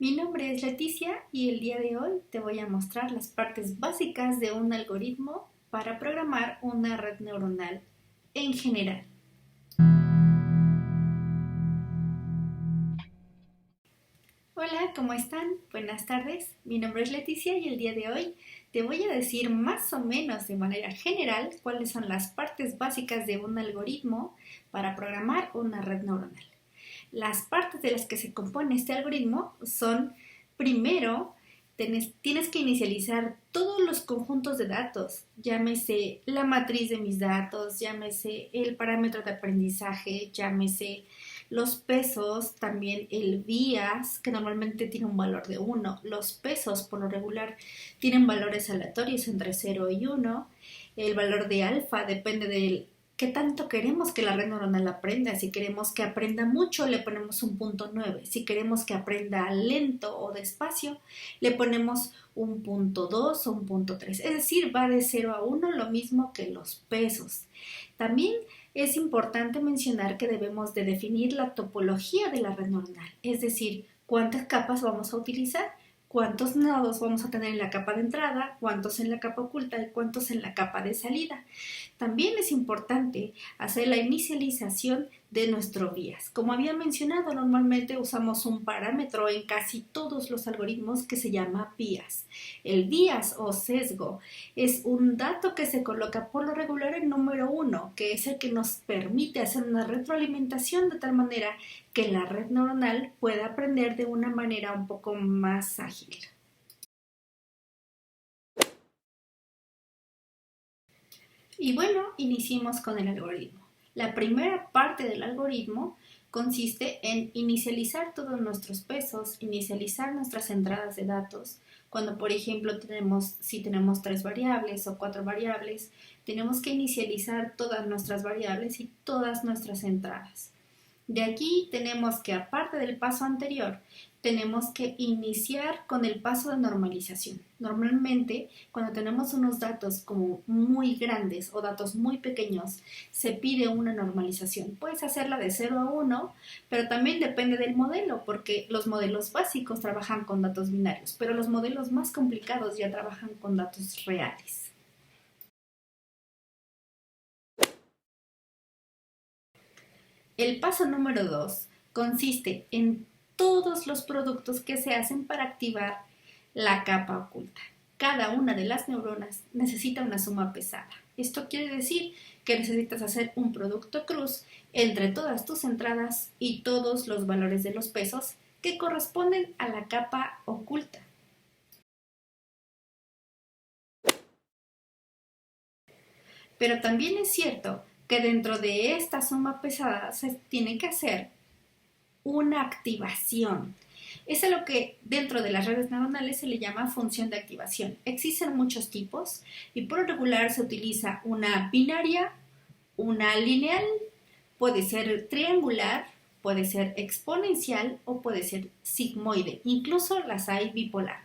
Mi nombre es Leticia y el día de hoy te voy a mostrar las partes básicas de un algoritmo para programar una red neuronal en general. Hola, ¿cómo están? Buenas tardes. Mi nombre es Leticia y el día de hoy te voy a decir más o menos de manera general cuáles son las partes básicas de un algoritmo para programar una red neuronal. Las partes de las que se compone este algoritmo son, primero, tienes que inicializar todos los conjuntos de datos, llámese la matriz de mis datos, llámese el parámetro de aprendizaje, llámese los pesos, también el bias, que normalmente tiene un valor de 1. Los pesos, por lo regular, tienen valores aleatorios entre 0 y 1. El valor de alfa depende del qué tanto queremos que la red neuronal aprenda. Si queremos que aprenda mucho, le ponemos un punto 9. Si queremos que aprenda lento o despacio, le ponemos un punto 2 o un punto 3. Es decir, va de 0 a 1, lo mismo que los pesos. También es importante mencionar que debemos de definir la topología de la red neuronal, es decir, cuántas capas vamos a utilizar, cuántos nodos vamos a tener en la capa de entrada, cuántos en la capa oculta y cuántos en la capa de salida. También es importante hacer la inicialización de nuestro bias. Como había mencionado, normalmente usamos un parámetro en casi todos los algoritmos que se llama bias. El bias o sesgo es un dato que se coloca por lo regular en número 1, que es el que nos permite hacer una retroalimentación de tal manera que la red neuronal pueda aprender de una manera un poco más ágil. Y bueno, iniciemos con el algoritmo. La primera parte del algoritmo consiste en inicializar todos nuestros pesos, inicializar nuestras entradas de datos. Cuando, por ejemplo, si tenemos 3 variables o 4 variables, tenemos que inicializar todas nuestras variables y todas nuestras entradas. De aquí tenemos que, aparte del paso anterior, tenemos que iniciar con el paso de normalización. Normalmente, cuando tenemos unos datos como muy grandes o datos muy pequeños, se pide una normalización. Puedes hacerla de 0 a 1, pero también depende del modelo, porque los modelos básicos trabajan con datos binarios, pero los modelos más complicados ya trabajan con datos reales. El paso número 2 consiste en todos los productos que se hacen para activar la capa oculta. Cada una de las neuronas necesita una suma pesada. Esto quiere decir que necesitas hacer un producto cruz entre todas tus entradas y todos los valores de los pesos que corresponden a la capa oculta. Pero también es cierto que dentro de esta suma pesada se tiene que hacer una activación. Es a lo que dentro de las redes neuronales se le llama función de activación. Existen muchos tipos y por lo regular se utiliza una binaria, una lineal, puede ser triangular, puede ser exponencial o puede ser sigmoide. Incluso las hay bipolar.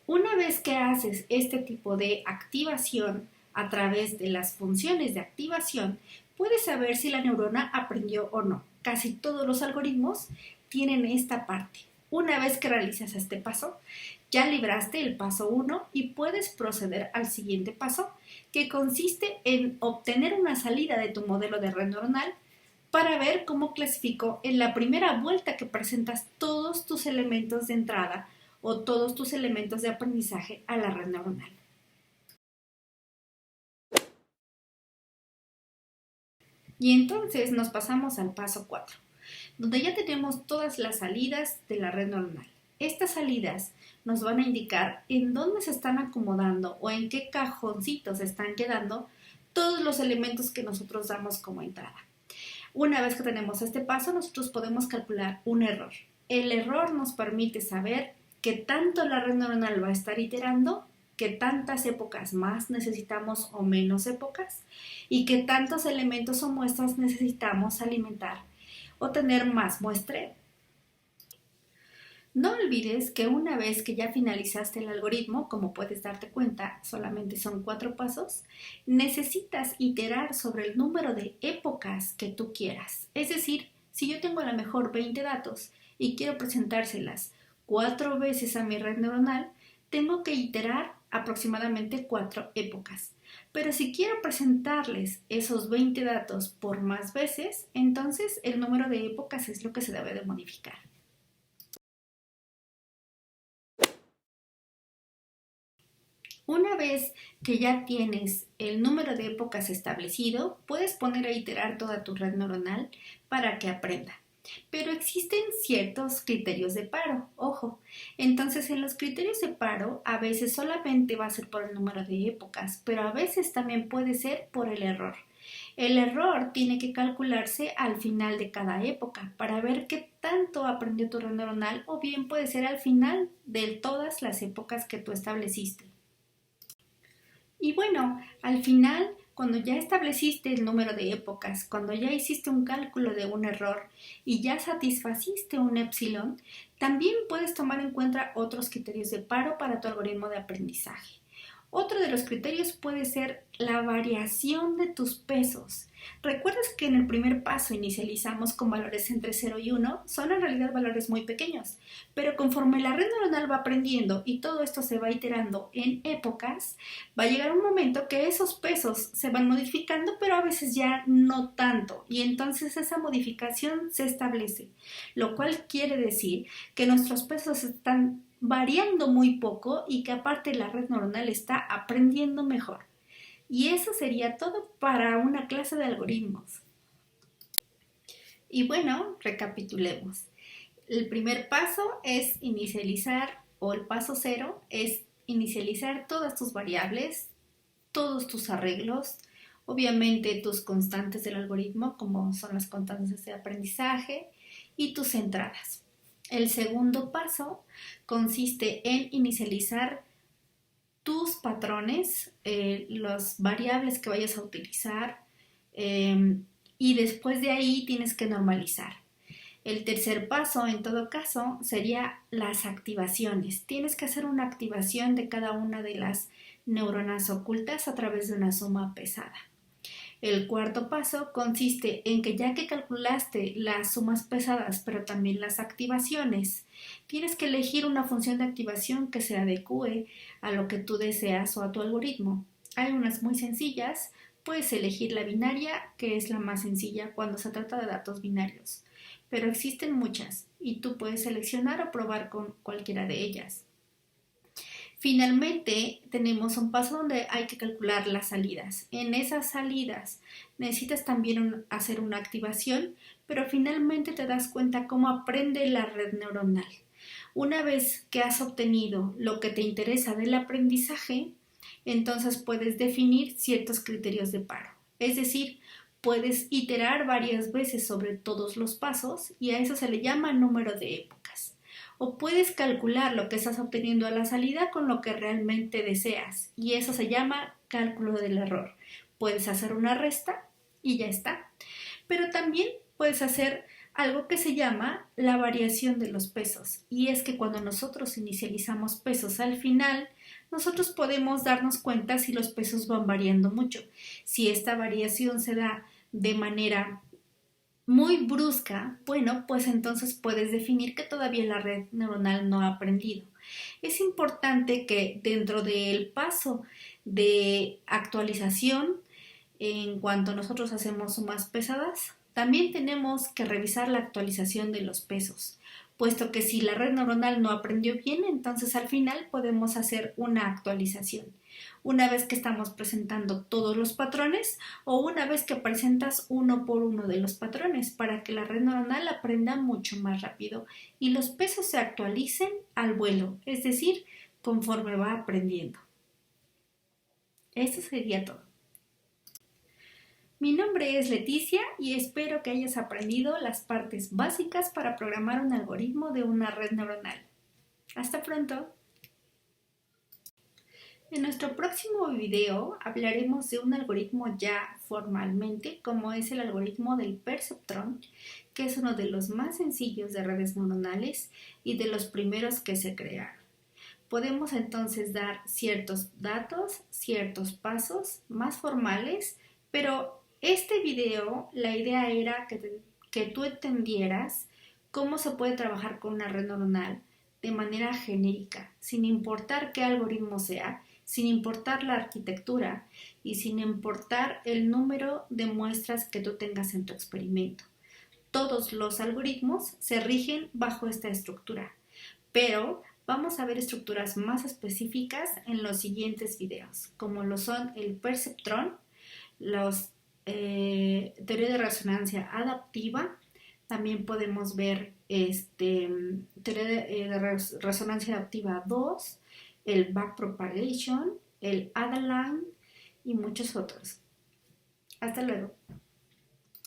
Una vez que haces este tipo de activación a través de las funciones de activación, puedes saber si la neurona aprendió o no. Casi todos los algoritmos tienen esta parte. Una vez que realizas este paso, ya libraste el paso 1 y puedes proceder al siguiente paso, que consiste en obtener una salida de tu modelo de red neuronal para ver cómo clasificó en la primera vuelta que presentas todos tus elementos de entrada o todos tus elementos de aprendizaje a la red neuronal. Y entonces nos pasamos al paso 4, donde ya tenemos todas las salidas de la red neuronal. Estas salidas nos van a indicar en dónde se están acomodando o en qué cajoncitos están quedando todos los elementos que nosotros damos como entrada. Una vez que tenemos este paso, nosotros podemos calcular un error. El error nos permite saber qué tanto la red neuronal va a estar iterando, qué tantas épocas más necesitamos o menos épocas y qué tantos elementos o muestras necesitamos alimentar o tener más muestreo. No olvides que una vez que ya finalizaste el algoritmo, como puedes darte cuenta, solamente son 4 pasos, necesitas iterar sobre el número de épocas que tú quieras. Es decir, si yo tengo a lo mejor 20 datos, y quiero presentárselas 4 veces a mi red neuronal, tengo que iterar aproximadamente 4 épocas. Pero si quiero presentarles esos 20 datos por más veces, entonces el número de épocas es lo que se debe de modificar. Una vez que ya tienes el número de épocas establecido, puedes poner a iterar toda tu red neuronal para que aprenda. Pero existen ciertos criterios de paro, ojo. Entonces, en los criterios de paro, a veces solamente va a ser por el número de épocas, pero a veces también puede ser por el error. El error tiene que calcularse al final de cada época para ver qué tanto aprendió tu red neuronal, o bien puede ser al final de todas las épocas que tú estableciste. Y bueno, al final, cuando ya estableciste el número de épocas, cuando ya hiciste un cálculo de un error y ya satisfaciste un epsilon, también puedes tomar en cuenta otros criterios de paro para tu algoritmo de aprendizaje. Otro de los criterios puede ser la variación de tus pesos. ¿Recuerdas que en el primer paso inicializamos con valores entre 0 y 1? Son en realidad valores muy pequeños, pero conforme la red neuronal va aprendiendo y todo esto se va iterando en épocas, va a llegar un momento que esos pesos se van modificando, pero a veces ya no tanto, y entonces esa modificación se establece, lo cual quiere decir que nuestros pesos están variando muy poco y que aparte la red neuronal está aprendiendo mejor. Y eso sería todo para una clase de algoritmos. Y bueno, recapitulemos. El primer paso es inicializar, o el paso 0 es inicializar todas tus variables, todos tus arreglos, obviamente tus constantes del algoritmo, como son las constantes de aprendizaje, y tus entradas. El segundo paso consiste en inicializar tus patrones, las variables que vayas a utilizar, y después de ahí tienes que normalizar. El tercer paso, en todo caso, sería las activaciones. Tienes que hacer una activación de cada una de las neuronas ocultas a través de una suma pesada. El cuarto paso consiste en que ya que calculaste las sumas pesadas, pero también las activaciones, tienes que elegir una función de activación que se adecue a lo que tú deseas o a tu algoritmo. Hay unas muy sencillas, puedes elegir la binaria, que es la más sencilla cuando se trata de datos binarios, pero existen muchas y tú puedes seleccionar o probar con cualquiera de ellas. Finalmente, tenemos un paso donde hay que calcular las salidas. En esas salidas necesitas también hacer una activación, pero finalmente te das cuenta cómo aprende la red neuronal. Una vez que has obtenido lo que te interesa del aprendizaje, entonces puedes definir ciertos criterios de paro. Es decir, puedes iterar varias veces sobre todos los pasos y a eso se le llama número de épocas. O puedes calcular lo que estás obteniendo a la salida con lo que realmente deseas, y eso se llama cálculo del error. Puedes hacer una resta y ya está. Pero también puedes hacer algo que se llama la variación de los pesos, y es que cuando nosotros inicializamos pesos al final, nosotros podemos darnos cuenta si los pesos van variando mucho. Si esta variación se da de manera muy brusca, bueno, pues entonces puedes definir que todavía la red neuronal no ha aprendido. Es importante que dentro del paso de actualización, en cuanto nosotros hacemos sumas pesadas, también tenemos que revisar la actualización de los pesos, puesto que si la red neuronal no aprendió bien, entonces al final podemos hacer una actualización. Una vez que estamos presentando todos los patrones o una vez que presentas uno por uno de los patrones para que la red neuronal aprenda mucho más rápido y los pesos se actualicen al vuelo, es decir, conforme va aprendiendo. Eso sería todo. Mi nombre es Leticia y espero que hayas aprendido las partes básicas para programar un algoritmo de una red neuronal. Hasta pronto. En nuestro próximo video hablaremos de un algoritmo ya formalmente, como es el algoritmo del perceptrón, que es uno de los más sencillos de redes neuronales y de los primeros que se crearon. Podemos entonces dar ciertos datos, ciertos pasos más formales, pero este video, la idea era que tú entendieras ¿Cómo se puede trabajar con una red neuronal de manera genérica, sin importar qué algoritmo sea, sin importar la arquitectura y sin importar el número de muestras que tú tengas en tu experimento? Todos los algoritmos se rigen bajo esta estructura, pero vamos a ver estructuras más específicas en los siguientes videos, como lo son el perceptrón, los teoría de resonancia adaptiva. También podemos ver teoría de resonancia adaptiva 2, el backpropagation, el Adaline y muchos otros. Hasta luego.